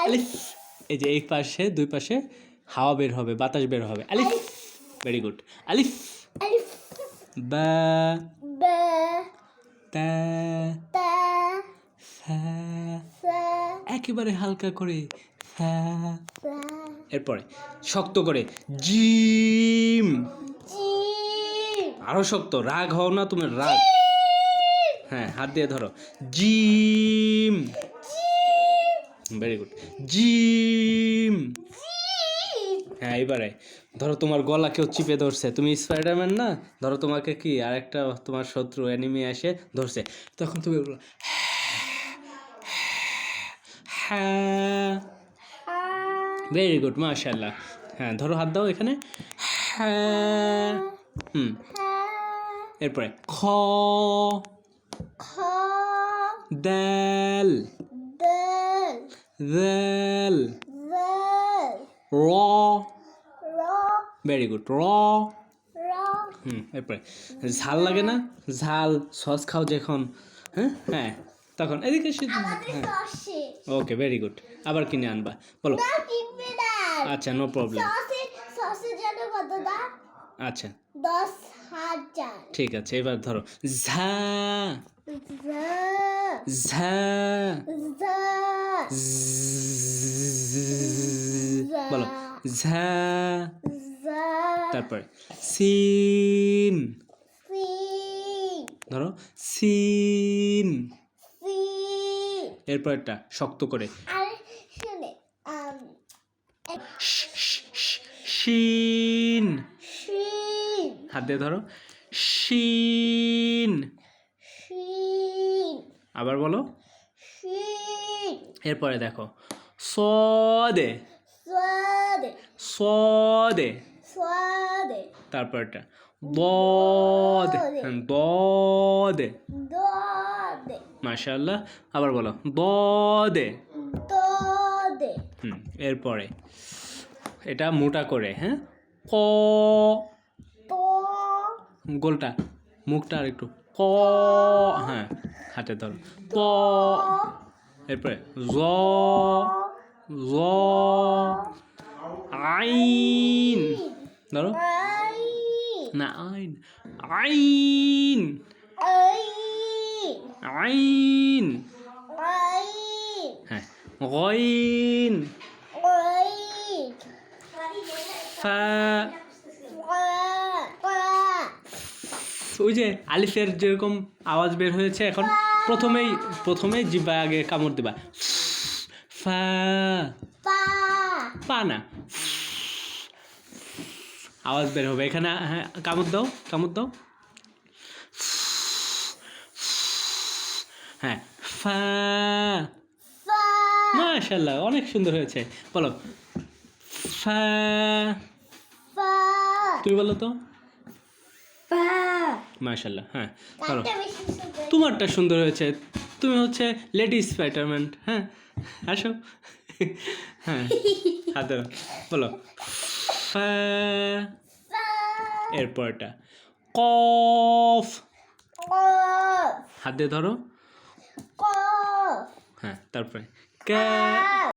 আলিফ। এই যে এই পাশে দুই পাশে হাওয়া বের হবে, বাতাস বের হবে। আলিফ। Very good. আলিফ। বা। তা। সা। একেবারে হালকা করে সা। এরপরে শক্ত করে জিম। আরো শক্ত, রাগ হও না তুমি, রাগ। হ্যাঁ, হাত দিয়ে ধরো। জিম। Very good. জিম। হ্যাঁ, এবারে ধরো তোমার গলা কেউ চিপে ধরছে, তুমি স্পাইডারম্যান না, ধরো তোমাকে কি আরেকটা তোমার শত্রু এনিমি এসে ধরছে, তখন তুমি বলো হ্যাঁ। ভেরি গুড, মাশাআল্লাহ। হ্যাঁ, ধরো হাত দাও এখানে। হ্যাঁ। এরপরে খ। দাল। দাল। র। ভেরি গুড, র। এরপরে ঝাল লাগে না, ঝাল সস খাও যখন, হ্যাঁ হ্যাঁ, তখন এদিকে ওকে, ভেরি গুড। আবার কিনে আনবা, বলো। আচ্ছা, নো প্রবলেম। আচ্ছা, 10,000। ঠিক আছে, এবার ধরো ঝা। ঝা। বলো ঝা। তারপরে সিন। ধরো সিন। এরপরটা শক্ত করে শিন। হাত দিয়ে ধরো শিন। আবার বলো। এরপরে দেখো সদে। সদে। তারপরটা দদ। দদে। মাশাআল্লাহ। আবার বলো দদে। এরপরে এটা মোটা করে, হ্যাঁ, ক। গোলটা, মুখটা আর একটু ক। হ্যাঁ, হাতে ধরো ক। এরপরে জ। জ। আইন। ধরো না, আইন। আইন। আইন। হ্যাঁ, গইন। ফা। ওই যে আলিফের যেরকম আওয়াজ বের হয়েছে, এখন প্রথমেই জিহ্বা আগে কামড় দিবা। ফা। পা না, আওয়াজ বের হবে এখানে। হ্যাঁ, কামড় দাও, কামড় দাও। হ্যাঁ, ফা। মাশাআল্লাহ, অনেক সুন্দর হয়েছে। বলো ফা। তুমি বলো তো। মাশাআল্লাহ। হ্যাঁ, বলো তোমারটা সুন্দর হয়েছে, তুমি হচ্ছে লেডি স্পাইডারম্যান। হ্যাঁ, আসো। হ্যাঁ, হাত ধরো, বলো ফা। এরপরটা কফ। হাত দিয়ে ধরো। হ্যাঁ, তারপরে কা।